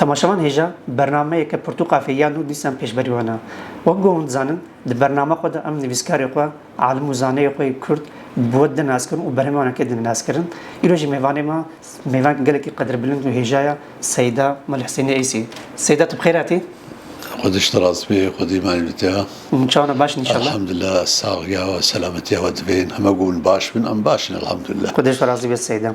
تماشامان هجا برنامه که پرتوقافی یانو دیسان پیش بریوانا وقوم زانن د برنامه خود ام نویسکاری خو عالم وزانه خو کرد بود ناسکن و برنامه که دن ناسکرن ایروجی میوان گله کی قدر بلند و هجایا سیدا ملحسین ایسی سیدا بخیراتی خودش تراس بي خودي مالتها ان شاء الله باش ان شاء الله الحمد لله الصاغية وسلامتها ودفين هم اقول باش من ام باشن الحمد لله خودش تراس بي سیدا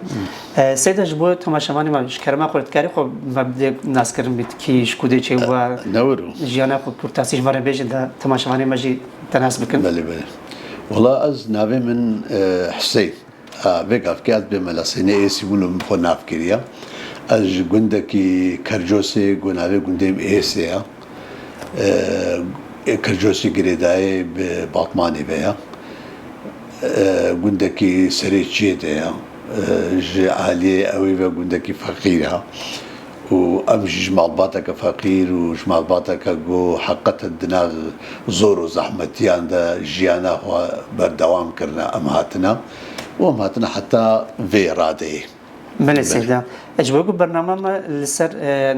سیدا جبو تماشامان ما شکرما خورد کاری خو مبدا ناسکرن بیت کیش کودی چه و نورو جیانا خو پرتاسیج مره بیجن دا تماشامان ماجي تناسب بكن بله والله از ناوي من حسين بيك افكاد بملاسيني ايسي بولو مخو نافكريا از گندكي كرجوسي گناوي گندم ايسي كرجوسي قريداي بباطماني بيها گندكي سريتشي ديا عالية اوي گندكي فقيرها وامشي جمال باتك فقير وجمال باتك جو حقت الدناغ زور وزحمتي عند جيانا هو بردوام كرنا امهاتنا وامهاتنا حتى في رادي بله سیدا اجبارو برنامه ما لسر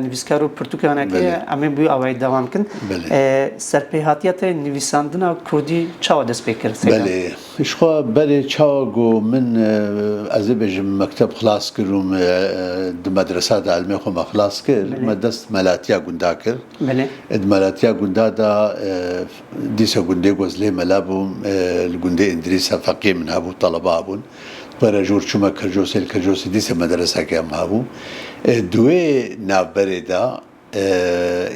نویسکارو پرتوکانه که امی بیو آوای دوام کن سر پیهاتیت نویساندنا کردی چاو دست بکر سیدا بله اشخوا بله چاو گو من از بجم مکتب خلاص کردم مدرسه علمی خو خلاص کرد مدرسه ملاتیا گندا کرد بله ملاتیا گندا دا دیسا گنده گوزلی ملابم الگنده اندریسا فقیه من هبو طلبه هبون برای جور چوما کرجوسی دیسه مدرسه که هم هبو دوی نابره دا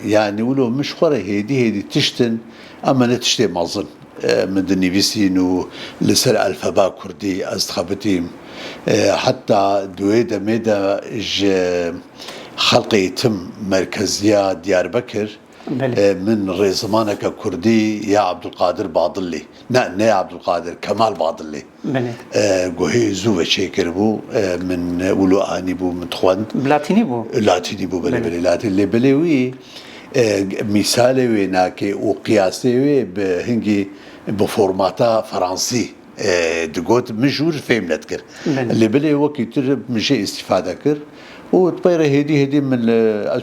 يعني ولو مش خورة هيدي تشتن اما نتشتي مازن من النيفيسين ولسر الفبا كردي استخبتيم حتى دوي دا ميدا خلق يتم مركزية ديار بكر من ريزمانك كردي يا عبد القادر باضلي نا يا عبد القادر كمال باضلي قهي زوة شيكر بو من ولو اني بو متخوند لاتيني بو بلي لاتيني بلوي مثالي ويناكي وقياسي بهنجي بفورماتا فرنسي دقوت مجور فهم نتكر اللي بلي وكي ترب مشي استفادة كر وتبير هدي من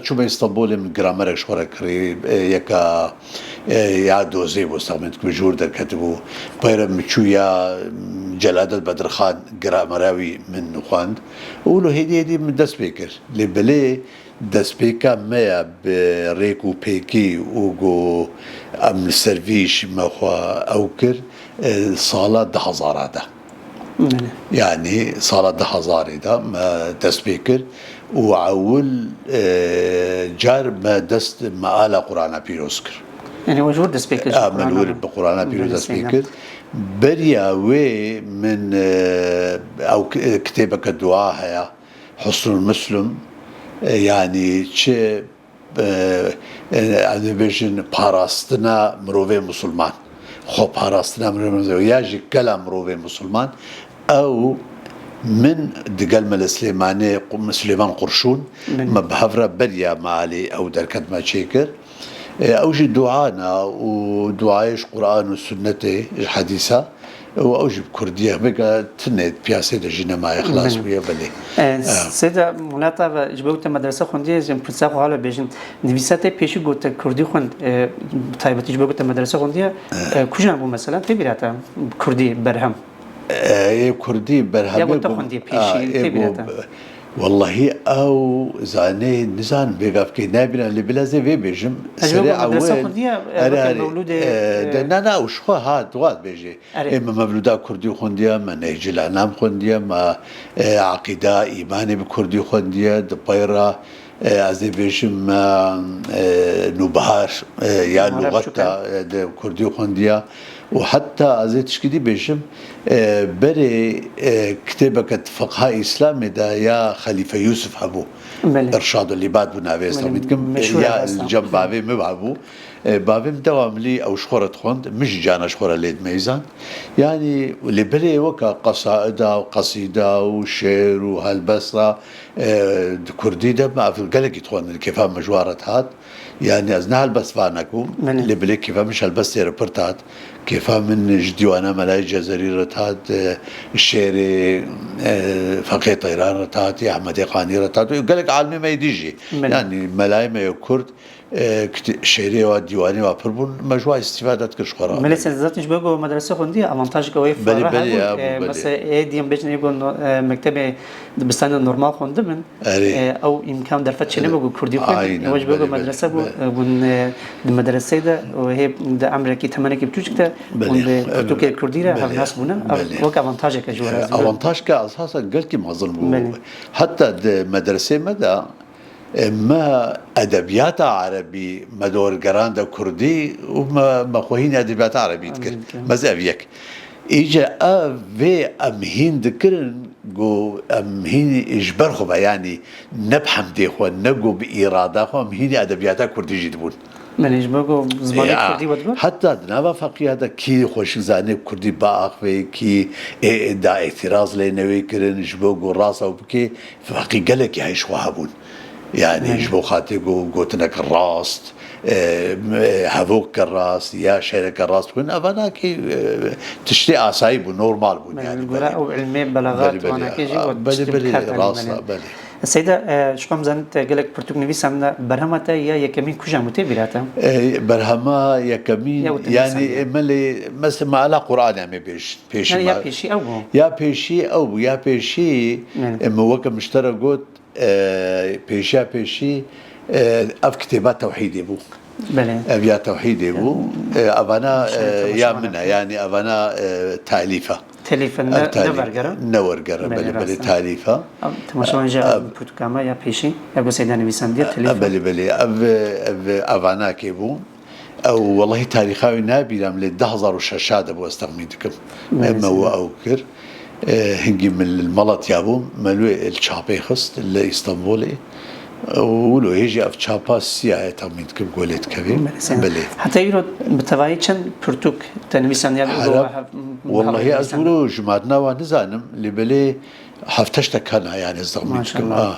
شو ما اسطنبول من جرامر شورا قريب يكا يا دوزي واستعملت بجور در كتبو بير مشويا جلادة بدر خان جرامراوي من خواند ولو هدي من دس بيكر اللي بلي دس بيكا ما بريكو بيكي وجو ام السيرفيش ما هو اوكر صالة 10,000 ده يعني صالة 10,000 ده ما دس بيكر وعول جار ما دست ما آلا قرآن بيروسكر يعني وجود دست بيكر منور بقرآن بيروس دست بيكر بريا وي من او كتابك الدعاء هيا حسن المسلم يعني چه يعني بيجن باراستنا مروفي مسلمان خو باراستنا مروفي مسلمان ياجي كلام مروفي مسلمان او من دقل سليمان قرشون ما بحفرة بريا معالي او دركت ما شيكر اوجي دعانا ودعايش قرآن والسنة الحديثة واوجب كرديه بقى تنت بياسه دجينا ما يخلص ويا بلي سيدا ملاتا جبوت مدرسه خوندي زم بتساق حالا بيجن نويساته بيشي گوت كردي خوند تايبتي جبوت مدرسه خوندي كوجان بو مثلا تبيراتا كردي برهم كردي برهم يا بو خوندي بيشي تبيراتا والله او زاني نزان بيقف كي نابنا اللي بلا زي في بيجم سريع مدرسه خوندي مولود نا وش خو هاد واد بيجي اما مولودا كردي خونديا ما نهج الانام خونديا ما عقيده ايماني بكردي خونديا دبيرا از بيجم نوبهار يا لغتا كردي خونديا وحتى ازيت شكدي بيجم بري كتابك فقه اسلامي دا يا خليفه يوسف ابو ارشاد اللي بعد بنافي اسلاميتكم يا الجنب بابي مبابو بابي دوام لي او شخورة خوند مش جانا شخورة ليد ميزان يعني اللي بري وكا قصائد وقصيده وشعر وهالبصره كردي ده ما في القلق يتخون كيف مجوارة هات يعني ازنا هالبس فانكم اللي بلي كيف مش هالبس ريبورتات كيف من جديوانا ملاي جزريرة هاد الشيري فقيه طيران رتاتي احمد قاني رتاتي قال لك عالمي ما يديجي يعني ملايين ما كرد شعري وديواني وابربون مجموعة استفادة كشخرا مليس ذاتش بيجو مدرسة خندي أفانتاج قوي بلي بلي يا أبو مثلا ديم بيجن يقول مكتبة بستان النورمال خند من أو إمكان درفتش نبغى كردي خند وش بيجو مدرسة بون المدرسة ده وهي ده أمريكي ثمانية كبتوش كده بون كرتوك كردي را هم ناس بونا وك أفانتاج كجورا أفانتاج كأساسا قال كي ما ظلموا حتى المدرسة مدى ما ادبيات عربي مدور جراند كردي وما مخوهين ادبيات عربي تكر مزابيك اجا في امهين ذكرن جو امهين اجبر خو يعني نبحم دي خو نجو باراده خو امهين ادبيات كردي جدبون منيش بقو زماني كردي ودبر حتى دنابا فقيه هذا كي خوش زاني كردي باخ في كي دا اعتراض لنوي كرن جبوغو راسه وبكي فقي قالك يا ايش وهابون يعني جبو خاتي قوتنك الراست هذوك الراس يا شركة الراس بكون أفنا كي تشتي أسايب ونورمال بون يعني بلا أو علمي بلاغات وانا كي جي بلي راسا بلي السيدة شكم زانت قالك برتوك نبي سامنا برهمتا يا يكمين كوجا متبراتا برهما يكمين يعني ملي مثل ما على قرآن يعني بيش يعني يا بيشي أو يا بيشي موكا مشترك بيشي اف كتابات توحيدي بو بله ابيات توحيدي بو ابانا يا منا يعني ابانا تاليفه نورجر بلي تاليفه تماشا جا بوتكاما يا بيشي ابو سيدان بيساندي تاليفه بلي ابانا كيبو او والله تاريخاوي نابي لم للدهزر وشاشاد ابو استغميتكم ما هو اوكر هنجي من الملط يابو ملو الشابي خست الاسطنبولي ولو يجي اف شابا سياحة تامين كم قولت كبير بلي حتى يرو بتوايتشن برتوك تنميسان يابو والله ازولو جمعنا ونزانم اللي بلي حفتشت كان يعني ما شاء الله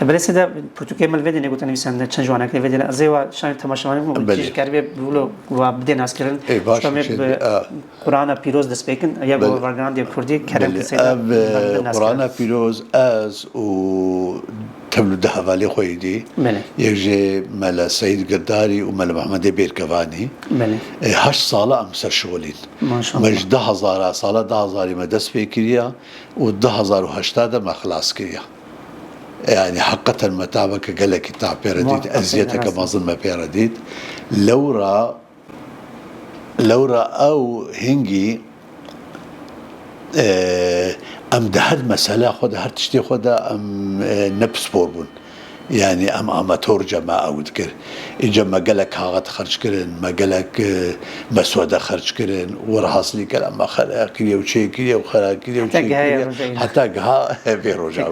بلي سيدا برتوكي مال فيديو نقول تنميسان تشان جوانا كلي فيديو زيوا شان تماشواني ممكن كاربي بقولوا وابدين اسكرن شامي قرآن بيروز دسبيكن يا بو وارغان دي كردي كارن سيدا قرآن بيروز از و تبلو ده حوالي خويدي يجي مال سيد قداري ومال محمد بيركفاني 8 صالة أمسر شغلين ما شاء الله مش 10,000 صالة 10,000 ما دس في كريا و10,008 ما خلاص كريا يعني حقا متابك قال لك تاع بيرديد أزيتك ما ظن ما بيرديد لورا أو هنجي ام ده هر مسألة خود هر تشتي خود ام نفس بوربون يعني ام اماتور جماعة او ذكر جمع قالك هاغت خرج كرن ما قالك مسودة خرج كرن ورحصلي كلام ما خلا كريا وشي كريا وخلا كريا وشي كريا حتى قها في رجع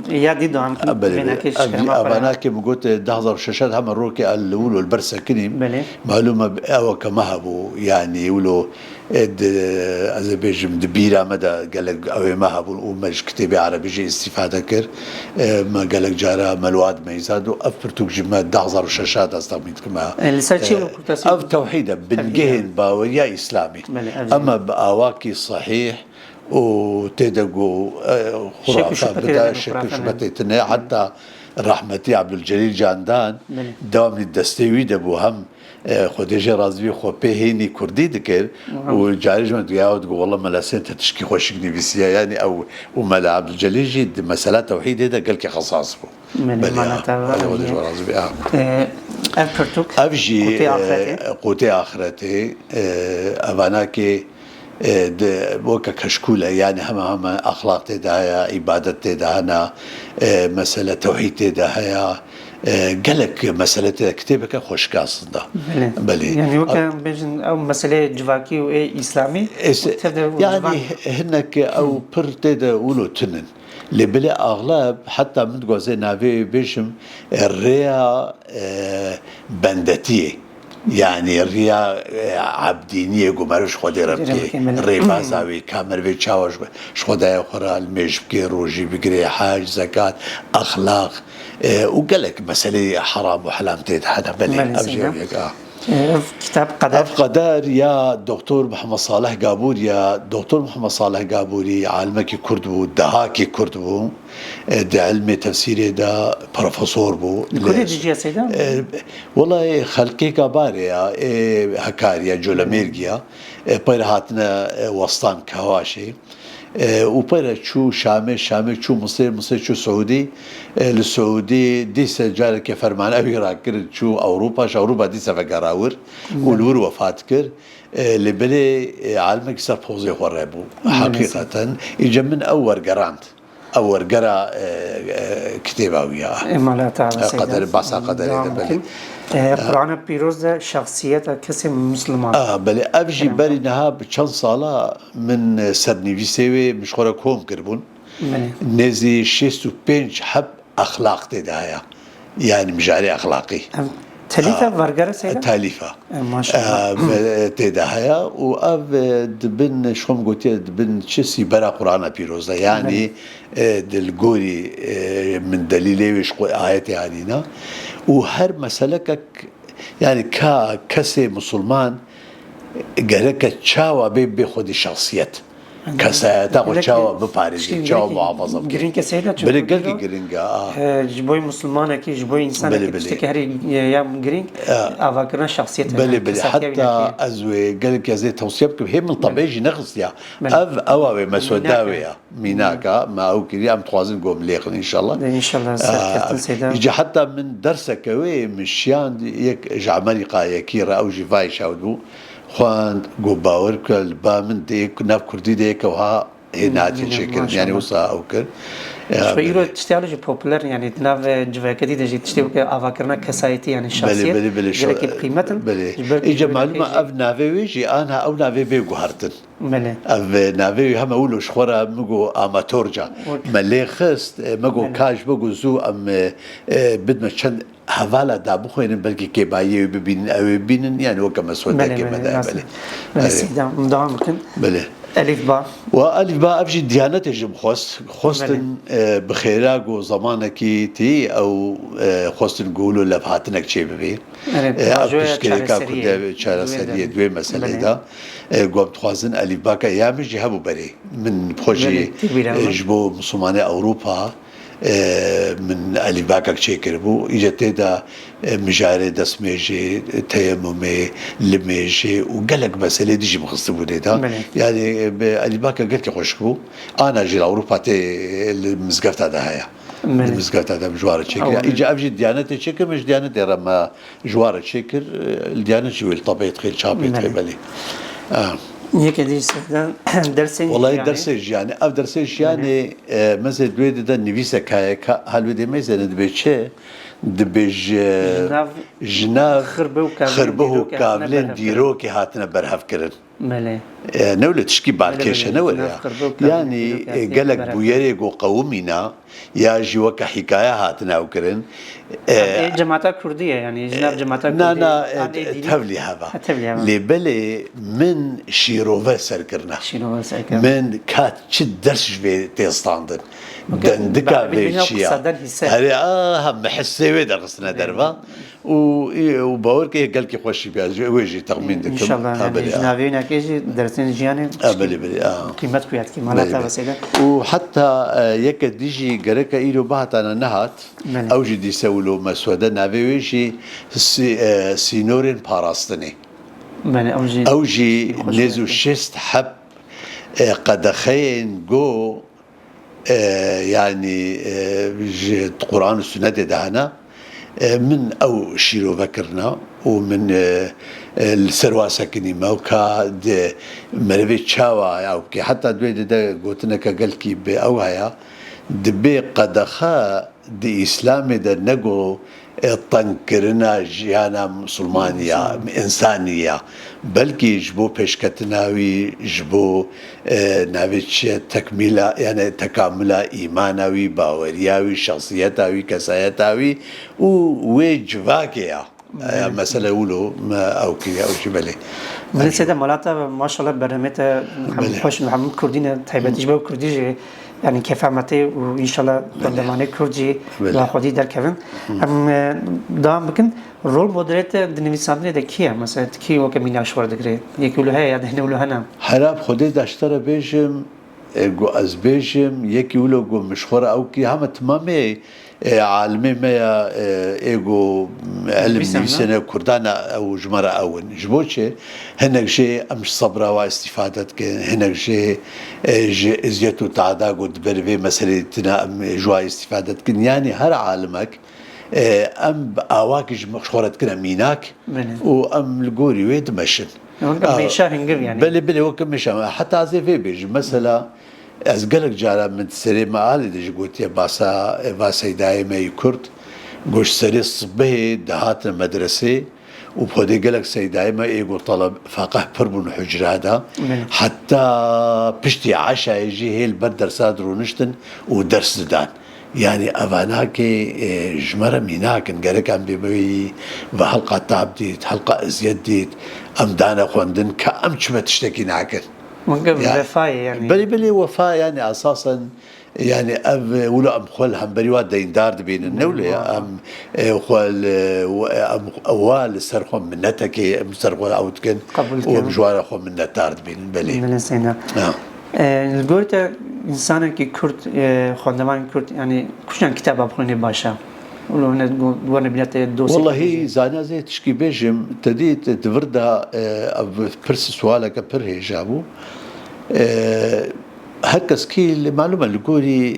يا دي دوام بينكش انا كيما قلت دهزر شاشات هم الروكي الاولو البرسه كريم معلومه او كما هبو يعني يقولوا أذبيجم دبيرة مدى قال لك أو ما هبون ومش كتابي عربي جي استفادة كر ما قال لك جارة ملواد ما يزادوا أفرتوك جماعة دهزر وشاشات أستغميت كما أف توحيدة بالجهن باوية إسلامي أما بأواكي صحيح وتدقوا خرافة بدأ شكل شبتي حتى رحمتي عبد الجليل جاندان دوام الدستوي دبو هم خودجي رازبي خو بهيني كردي دكر وجاري جمد قاعد تقول والله ملاسين تشكي خوشكني بسيا يعني او وملا عبد الجليل جد مساله توحيد هذا قال لك خصاص معناتها خودجي رازبي افرتوك افجي قوتي اخرتي افاناكي بوكا كشكولة يعني هم أخلاق تداها عبادة تداها مسألة توحيد تداها قالك مسألة كتابك خوش قاصدة بلي يعني وكان بيجن أو مسألة جواكي وإيه إسلامي يعني هناك أو برتدا ولو تنن اللي بلا أغلب حتى من تقول نافي بيجم الريا بندتيه يعني الريا عبدينية قمرش خودي ربكي ريبا زاوي كامل في تشاوش شخودا يخرى الميش بكي روجي بكري حاج زكاة أخلاق وقالك مسألة حرام وحلام تيت حدا بلي كتاب قدر اف قدر يا دكتور محمد صالح قابور يا دكتور محمد صالح قابوري عالمك كرد بو دهاكي كرد بو ده علم تفسيري ده بروفيسور بو كل جي سيدا والله خلقي كباريا هكاريا جولاميرجيا بيرهاتنا وسطان كهواشي وبيرا شو شامي شو مصر شو سعودي السعودي ديس جارة كفرمان أبي راكر شو أوروبا ديس فقراور والور وفات كر اللي بلي عالمك صار بوزي خرابو حقيقة يجي من أول جرانت أول جرا كتابه وياه ما تعالى قدر باسا قدر بلي قرآن بيروز شخصية كسي مسلمان بلي أبجي بري نها بچند صالة من سرنيفيسيوي مشخورة كوم كربون نزي 65 حب أخلاق تدايا يعني مجاري أخلاقي تاليفة فرقرة سيدا؟ تاليفة ما شاء الله تدايا وأب دبن شخم قوتي دبن شسي برا قرآن بيروزة يعني دلقوري من دليلي وشقو آياتي علينا وهر مسألة يعني كسي مسلمان قالك تشاوى بي خودي شخصيت كسايتا وتشاوى بباريزي تشاوى محافظة جرين كسيدا بلي قلقي جرينجا جبوي مسلمان كي جبوي إنسان كي هري يا جرين أفكرنا شخصية بلي حتى أزوي قالك يا زي توصيبك هي من طبيعي نغص يا أواوي مسوداوية ميناكا ما أو كذي أم توازن قوم ليخن إن شاء الله إن شاء الله سيدا سيدا يجي حتى من درسك وي مشيان يك جعمري قاية كيرا أو جيفاي شاودو خوان جو باور كل با من ديك ناف كردي ديك وها هناتي شكل يعني وصا أو كر شويرو تشتغل جو بوبولار يعني ناف جواكدي دجي تشتغل كأفكرنا كسايتي يعني الشخصية بلي شو قيمة بلي إجا معلومة أب نافي جي أنا أو نافي بيجو هارتن بلي أب نافي هم أقوله شخورة مجو أماتورجا ملي خست مجو كاش مجو زو أم بدنا شن حوالا دابو خوين بلكي كباية ببين أو بين يعني وكما سودا كما بلي بلي مدام ممكن بلي ألف باء وألف باء أبجي ديانته جم خوستن بخيراق وزمانك تي أو خوستن قولوا لبهاتنك شيء ببي أبجي كذا كده شارع سريع دوي مسألة ده قام تخازن ألف باء كأيام جهبوا بري من بخوجي جبوا مسلمان أوروبا من ألف باء كشيء كربو إجت ده مجاري دسميجي تيممي لميجي وقالك مسألة ديجي مخصبو ده يعني ألف باء قلت خوشكو أنا جي أوروبا تي المزقفت هذا هيا المزقفت هذا بجوار شكل إجا أبجي ديانة شكل مش ديانة رما جوار شكل الديانة شوي الطبيعي خير شابي تقبلي هيك ديس درسين والله يعني درسيج يعني أف درسيج يعني مثلا دويد ده نفيسة كايك هل بدي مثلا دبيتشة دبيج جناف خربه كاملين ديروكي هاتنا برهف كرن ملي نولة تشكي بعد كيشة نولة يعني قالك بويريق وقومنا يا جوك حكاية هاتنا وكرن جماعة كردية يعني جناف جماعة كردية نا تبلي هذا لبلي من شيروفا سركرنا من كات شد درس في تيستاندن دندكا بيشيا هري هم حسيوي درسنا دربا وباور كي قال كي خوشي بيا ويجي تخمين دكتور ان شاء الله يعني جنابينا كيجي درسين جياني بلي قيمت كويات كي مالاتها وسيله وحتى يك ديجي غركا ايرو بهت انا نهات او جدي سولو مسوده نافيجي سينورين باراستني اوجي نزو شست حب قدخين جو يعني القرآن والسنة دهنا من أو شيرو فكرنا ومن السروة ساكني موكا مرفي تشاوا أو كي حتى دويد ده قلتنا كقلكي بأوهايا دبي قدخا دي إسلامي ده نقو طنكرنا جيانا مسلمانية إنسانية بلكي جبو بيشكتناوي جبو نابتش تكميلا يعني تكاملا إيماناوي باورياوي شخصيتاوي كسايتاوي وجواكيا مسألة أولو ما أو كي أو شبالي من السيدة مالاتا ما شاء الله برنامج محمد كردين تحبت جبو كرديجي يعني كفامتي وإن شاء الله خدمانة كردي وخدي در كفن دام بكن رول مودريت دنيساندري ده كيا مثلا كي وكمين أشوار دكري يقولوا هاي يعني هنا ولا هنا حراب خدي داشترا بيجم جو از بيجم يكي ولو جو مشخورة أو كي هم تمامي عالمي ما ايجو علم نفسنا كردانا او جمرة او جبوتشي هناك شيء امش صبرا واستفادتك هناك شيء ازيتو تعداق ودبرفي مسألة ام جوا استفادتك يعني هر عالمك ام اواكج مشهورت كنا ميناك وام الجوري ويد مشن يعني بلي وكم مشان حتى زي في بيج مثلا از قالك جارا من سري ما اللي قلت يا باسا دائما يكرد قوش سري الصبح دهات المدرسة وبودي قالك سي دائما يقول طلب فقه بربون حجرادا حتى بشتي عشاء يجي هي البرد درسات رونشتن ودرس دان يعني أفاناك جمرة ميناك قالك عم بيبوي بحلقة تعبديت حلقة أزيد ديت أم دانا خوندن كأم شما تشتكي ناكن يعني وفاء يعني بلي وفاء يعني أساسا يعني ولا أم خل هم بريوات دين دارد بين النولة أم خل أم أول سرخم من نتك أم سرخم أوتكن وأم جوار خم من نتارد بين بلي من السنة الجورة إنسان كي كرد خدمان كرد يعني كشان كتاب أبخوني باشا ولو هنا دورنا بنات دوسي والله زانا زي تشكي بيجم تديت تفردها برس سؤالك بره جابو هكا سكيل معلومة اللي قولي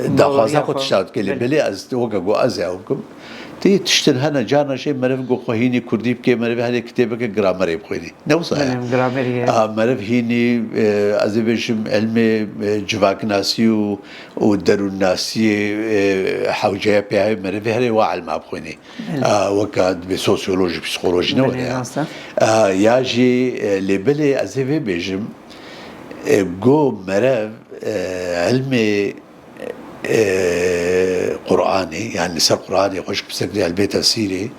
داخازا خد تشتغل كلي بلي از وقا قو ازاوكم تي تشتن هنا جانا شيء مرف قو خوهيني كردي بكي مرف هني كتابك جرامري بخويني نوصا جرامري مرف هيني ازبيشم علمي جواك ناسي ودرون ناسي حوجه بيها مرف هري وعلم بخويني وقا بسوسيولوجي بسيكولوجي نوريا ياجي لبلي ازبي بيجم جو مرف علمي قرآني يعني سر قرآني خوش بسكري البيت تفسيري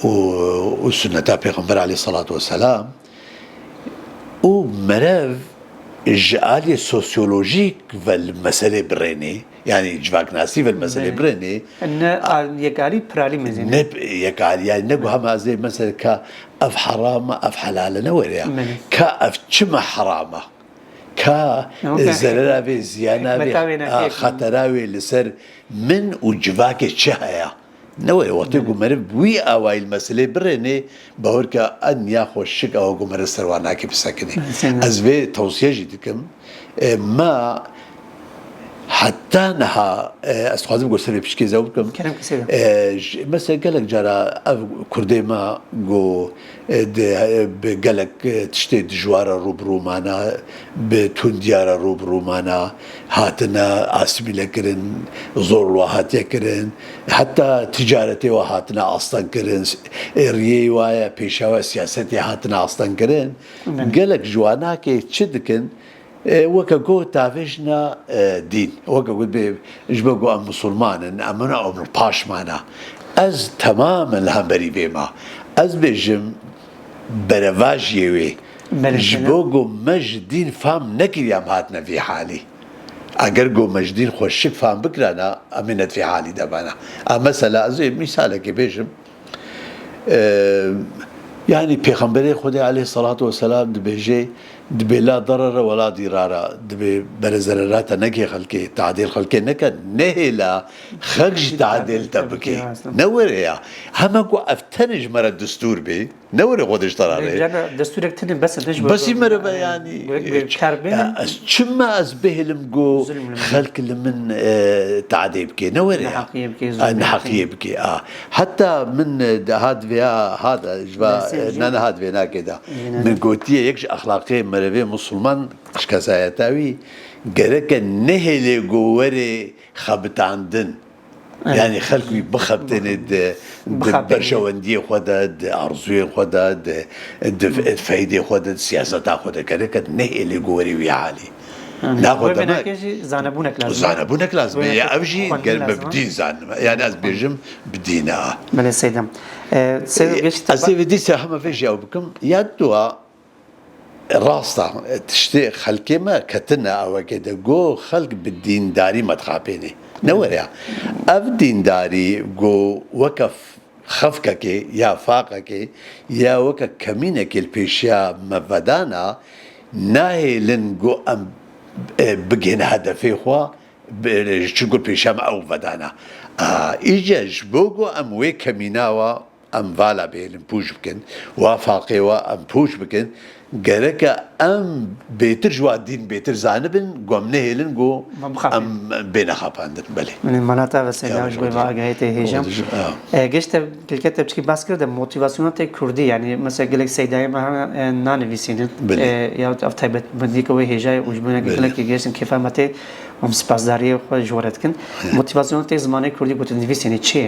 والسنة پیغمبر عليه الصلاة والسلام ومرف جعالي سوسيولوجيك والمسألة بريني يعني جواك ناسي والمسألة بريني يقالي برالي مزين يقالي يعني نقو هم زي مثلا كأف حرامة أف حلالة نوريا كأف شما حرامة زرراوي زياناوي خطراوي لسر من وجواك تشهيا نوي وقتكم مرف بوي أواي المسألة بريني بهورك أن ياخو الشك أو قمر السرواناكي بساكني أزبي توصية جديدكم ما حتى نها استخدام قول سري بشكي زوجكم كلام كسيدة مثلا قالك جرى كردي ما جو قالك تشتي جوارا روب رومانا بتون ديارا روب رومانا هاتنا اسمي لكرن زور وهات يكرن حتى تجارتي وهاتنا اصلا كرن ريي وايا بيشاوا سياستي هاتنا اصلا كرن قالك جوانا كي تشدكن وكا جو تافيجنا دين وكا قد بيجبقوا أم مسلمان أمنا أم الباش معنا أز تماما الهمبري بيما أز بيجم برفاجيوي جبقوا مجدين فهم نكر يام هاتنا في حالي أجر جو مجدين خوشك فهم بكرانا أمنت في حالي دبانا مثلا زي مثالك بيجم يعني پیغمبر خدا عليه الصلاة والسلام دبيجي دبي لا ضرر ولا ضرار دبي برزرارات نجي خلقي تعديل خلقي نكا نهلا خرج تعديل تبكي نوريا همكو افتنج مرة الدستور بي نوري خودش ضراري دستورك تنم بس مرة يعني شما از بهلم جو خلق لمن تعدي بكي نوريا نحقي بكي حتى من هاد فيها هذا جبا نانا هاد فينا كده من قوتية يكش اخلاقي مرة مسلمان شكاسايتاوي قرك نهلي جواري خبت عندن يعني خلقي بخبتن برشواندية خدد أرزوية خدد فايدة خدد سياسة خدد كذا نهلي جواري ويعالي ناخذ معك زانبونك لازم يا أبجي قال بدين زان يعني أز بيجم بدينا من السيدم السيد دي سهم في جاوبكم يدوا راستا تشتي خلقي ما كتنا او كده جو خلق بالدين داري ما تخابيني نوريا اف دين داري جو وقف خفكك يا فاقك يا وك كمينك البيشيا مفدانا ناهي لنجو ام بجين هدفي خوا شنقول بيشام او فدانا ايجاج بوغو ام وي كميناوا ام فالا بيلن بوش بكن وافاقي وا ام بوش بكن قالك ام بيتر جوا الدين بيتر زانبن قوم نهيلن جو ام بين خاباندن بلي من المناطق وسيلة جوي واقعيته هجم قشت بالكتاب تشكي باس كرده موتيفاسيون تاع كردي يعني مثلا قال لك سيداي ما نانفيسين يا افتايبت بديك وي هجاي وجبنا قال لك جيسن كيف متى هم سپاسداری خود جوارد کن موتیواسیون تی زمانی کردی گوت نویسینی چی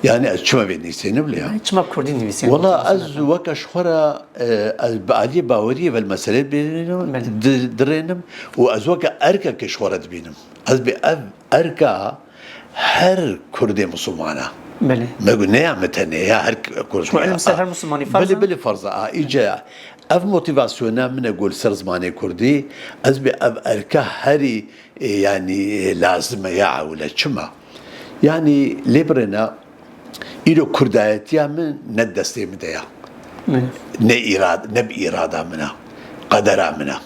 يعني شو ما بنویسین بلیا چه ما کردی نویسین والله از وکش خورا از بعدی باوری و المسئله بینم درینم و از وک ارکا کش خورد بینم از به ارکا هر کردی مسلمانه بله ما نعمتني يا هر كورس هر مسلماني فرضا بلي فرضا اجا اف موتيفاسيون من اقول سر زماني كردي از بي اف اركا هري يعني لازم يا ولا شما يعني ليبرنا إلو كردايتيا من ندستي مديا نب إرادة منها قدرة منها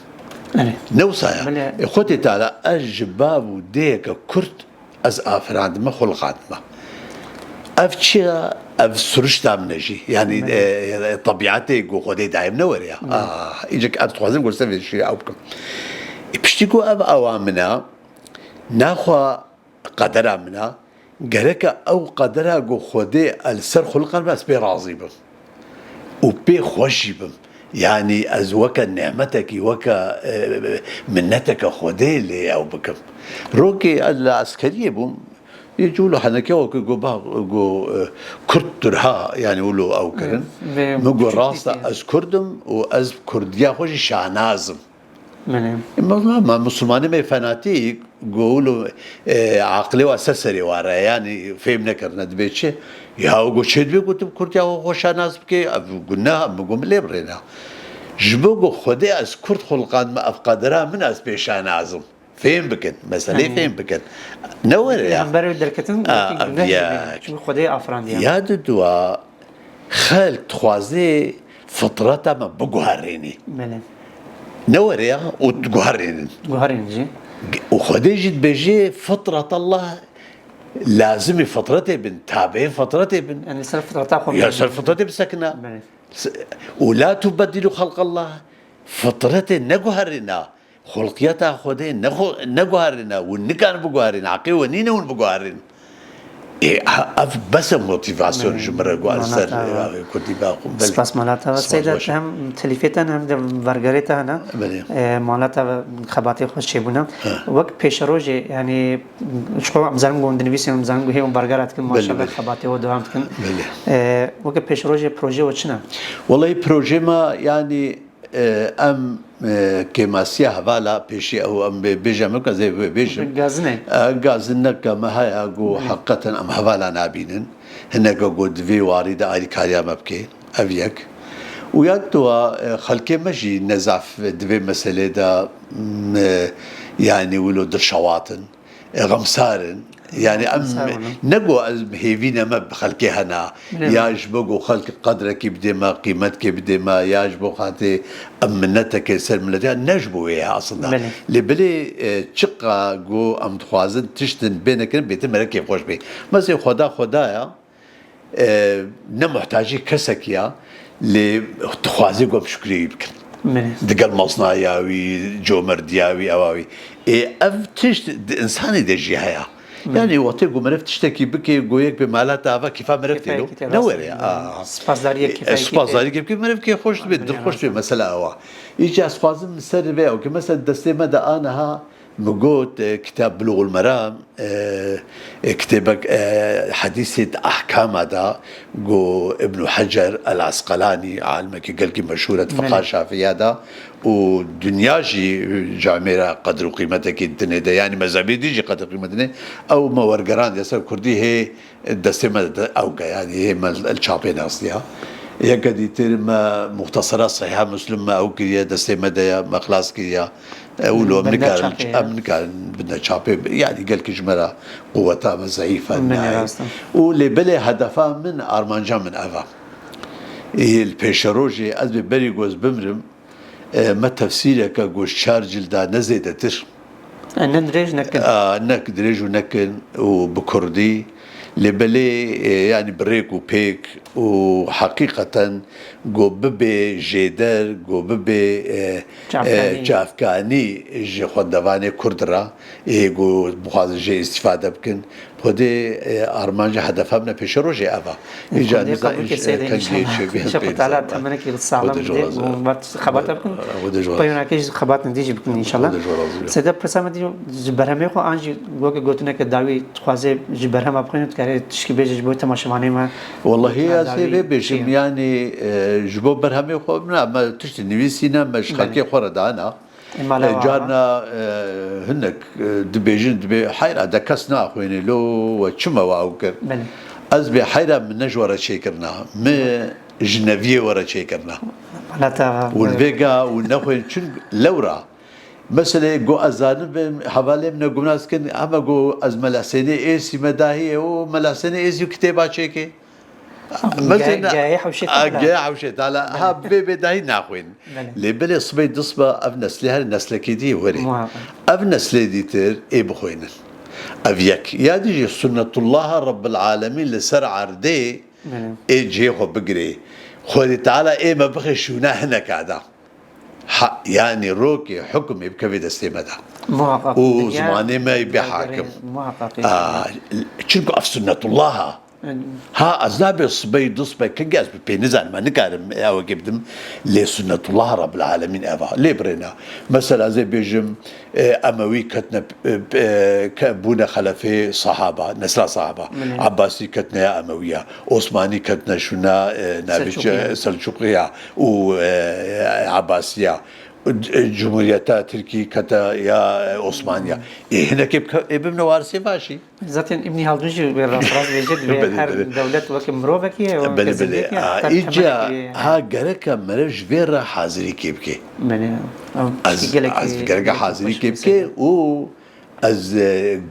نوصايا خوتي تعالى أجباب ديك كرد از آفراند ما خلقات ما أفتشي أف سرشتا منجي يعني طبيعتي قو خدي دايم نوريا إجاك أتخوازن قول سفي شيء أوبكم بشتكو أف أوامنا ناخوا قدرة منا قالك أو قدرة قو خدي السر خلقا بس بي راضي بم وبي خوشي بم يعني أزوك نعمتك وكا منتك خدي لي أو بكم روكي العسكرية بم يجوا له حنكي جو كرترها يعني يقولوا او كرن مجو راستا از كردم و از كرديا خوش شعنازم ما مسلماني ما فناتيك قولوا عقلي واسسري ورا يعني فهمنا كرنا دبيتشي يا وقو شد بي قلت كرديا خوش شعناز بكي قلنا مقوم لي برينا جبوغو خدي از كرد خلقان ما افقدرها من از بيشانازم فين بكن مسألة فين بكن نور يا بري دركتن يا خدي افران يا دوا خال تخوازي فطرتها ما بقهريني نور يا وتقهرين جي وخدي جد بيجي فطرة الله لازم فطرتي بن تابعين فطرتي بن يعني سر فطرتها يا سر فطرتي بسكنة ولا تبدلوا خلق الله فطرتي نقهرنا خلقياتها خدين نقهرنا والنكان بقهرنا عقي ونينا ونبقهرنا بس موتيفاسيون جمرة قوال سر كنت باقوم سپاس مالاتا سيدات هم تلفيتان هم ورگريتا هنا مالاتا خباتي خوش شبونا وقت پیش روجي يعني شو مزارم قوم دنويسي مزارم قوم هيهم برگرات كن ما شاء الله خباتي ودوام كن وقت پیش روجي بروجي وچنا والله بروجي ما يعني ام كماسيا هوالا بيشي او ام بيجامك زي بيجم غازنا كما هي اقو حقا ام هوالا نابينن هناك قد في وارده علي كاريا مبكي افيك وياتوا خلكي مجي نزعف دفي مسألة دا يعني ولو درشواتن غمسارن يعني نقو هيفينا ما بخلكي هنا ياجبو خلق قدرك بدما قيمتك بدما ياجبو خاطي امنتك سر ملتها نجبو هي اصلا لبلي تشقا جو ام تخوازن تشتن بينك بيت مركب خوش بي مثلا خدايا نمحتاجي كسكيا لتخوازي قوم شكري يمكن دقل مصنعياوي جو مردياوي اواوي اف تشت انساني دجي هيا يعني وقتي مرفت تشتكي بكي قويك بمالاتها كيف مرفتي له نور يا سپاسداري كيف مرفت كي خوش بيد خوش بمسألة هوا يجي اسفازم مسر بها وكي مثلا دستي مدى انها مقوت كتاب بلوغ المرام كتابك حديثة أحكام هذا جو ابن حجر العسقلاني عالمك قال كي مشهورة فقه شافعي هذا ودنياجي جامعة قدر وقيمتك الدنيا ده يعني مذهبي ديجي قدر قيمتنا أو ما ورقران يسأل كردي هي دستمة أو يعني هي الشابين أصلها يكدي ترما مختصرات صحيحة مسلم ما أو كريا دستي مدايا ما خلاص كريا أولو أمريكا بدنا شابي يعني قال كجمرة قوتها ضعيفة واللي بلي هدفها من أرمانجا من أفا البيشروجي أزبي بري جوز بمرم ما تفسيرك جوز شارج دا نزيدة تر ندرج نكن نك دريج ونكن وبكردي لبلي يعني بريك وبيك وحقيقة جو ببي جيدر جو ببي جافكاني جي خدواني كردرا جو بخاطر جي استفادة بكن خدي أرمانجا هدفها من بيشروجي أفا إجا نزا كان جيد شفت على تمنك الصعلم خبرت بكن بيونا كيش خبرت نديجي بكن إن شاء الله سيدا برسامة دي جبرهمي خو أنجي وقت قلتنا كداوي تخوازي جبرهم بخينت كاري تشكي بيجي بو تماشماني ما والله هي سيبي بيجم يعني جبو برهمي خو ما تشتي نويسينا مش خلقي خوردانا جارنا هنك دبيجن دبي حيرة دكسنا أخويني لو وشما واوكر أزبي حيرة من نجورة شيكرنا ما جنبيه ورا شيكرنا والفيجا والنخوين شن لورا مثلا جو أزانب حوالي من قمناس كن أما جو أزملاسيني إيسي مداهي أو ملاسيني إيسي كتابة شيكي مثلا جاي حوشت على ها بداية ناخوين لبلي صبي دصبة أبنس لها النسل كدي وري أبنس لدي تر إيه بخوين أبيك يا ديجي سنة الله رب العالمين لسر عردي إيه جيخو بقري خودي تعالى إيه ما بخي شونا هنا كعدا يعني روكي حكم يبكي دستيمدا وزماني ما يبي حاكم شنكو أف سنة الله ها أزنابي الصبي دصبي كجاز بينزل ما نكارم أو جبدم لسنة الله رب العالمين أبا ليبرنا مثلا زي بيجم أموي كتنا كبونا خلفي صحابة نسل صحابة عباسي كتنا يا أموية عثماني كتنا شنا نابش سلجوقية وعباسية جمهورية تركي كتا يا عثمانية هنا كيف ابن وارثي فاشي ذاتاً ابني هالدوجي بالراس بيجد بهر دولة وكم مروبكية بلي إجا ها جركا مرج فيرا حاضري كيبكي از جركا حاضري كيبكي و از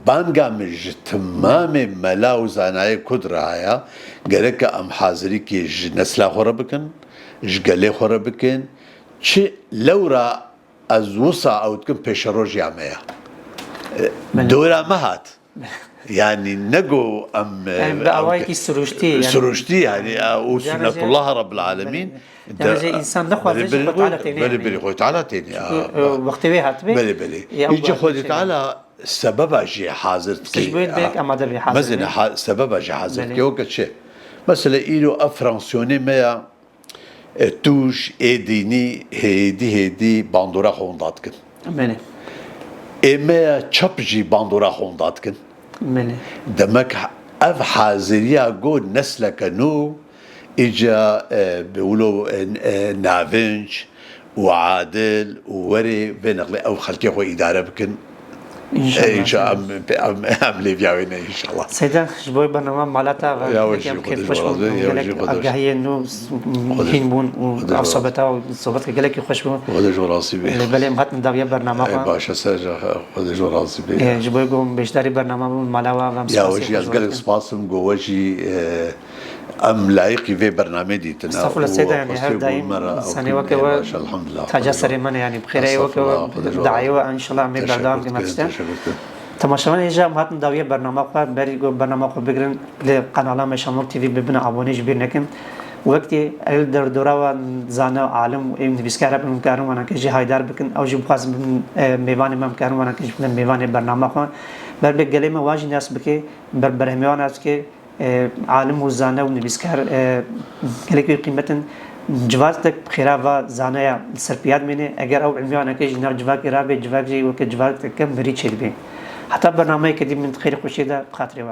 بانجا مج تمام ملاوز أنا كدرة هيا جركا أم حاضري كي نسلا خربكن جقلي خربكن شيء لورا از وصا او تكون بيشروجي عميا دورا مهات يعني نجو ام بأوايكي سروشتي يعني او سنة الله رب العالمين زي انسان نخوة زي تعالى تاني بلي خوي تعالى تاني وقت بيهات بلي يجي خوي تعالى سبب جي حاضر تجبيد بيك اما دبي حاضر مثلا سبب جي حاضر كي وقت شيء مثلا إيلو أفرانسيوني ما توش ديني هيدي باندورا خونداتكن مني اما تشابجي باندورا خونداتكن مني دمك اف حازريا جو نسلك نو اجا بيقولوا نافنج وعادل ووري بين او خلقي خو اداره بكن ان شاء الله ام ليبياوينا ان شاء الله سيدا جبوي برنامج مالتا يا وجه كيف خوش اگاهی نو هینبون و عصبتا و صحبت گلکی خوش بون خودش راسي به بله مهات نداوی برنامج باشه سرجا خودش راسي به جبوي گم بیشتری برنامج مالاوا و يا وجه از گلک سپاسم گوجی ام لايقي في برنامج ديتنا استغفر الله سيدا يعني هر دايم سنه وكوا الحمد لله تجسر من يعني بخير وكوا دعوه ان شاء الله عم بردام كما تستان تماشاوان اجا مهات نداوی برنامه خو بری گو برنامه خو بگرن لقناه مشامل تي في ببنا ابوني جبر نکن وقتی ال در دوره و زانه عالم ام نویسکار بن کارم وانا که جی هایدار بکن او جی خواز میوان مم کارم وانا که جبن میوان برنامه خو بر بگلی ما واجی ناس بکی بر برهمیان است که عالم و زانه و نویسکار گلی قیمتن جواز تک خیره و زانه سرپیاد منه اگر او علمیان که جنر جواز کرا به جواز جی و که جواز تک مری چید بی حتی برنامه که دی من خیلی خوشی ده خاطره و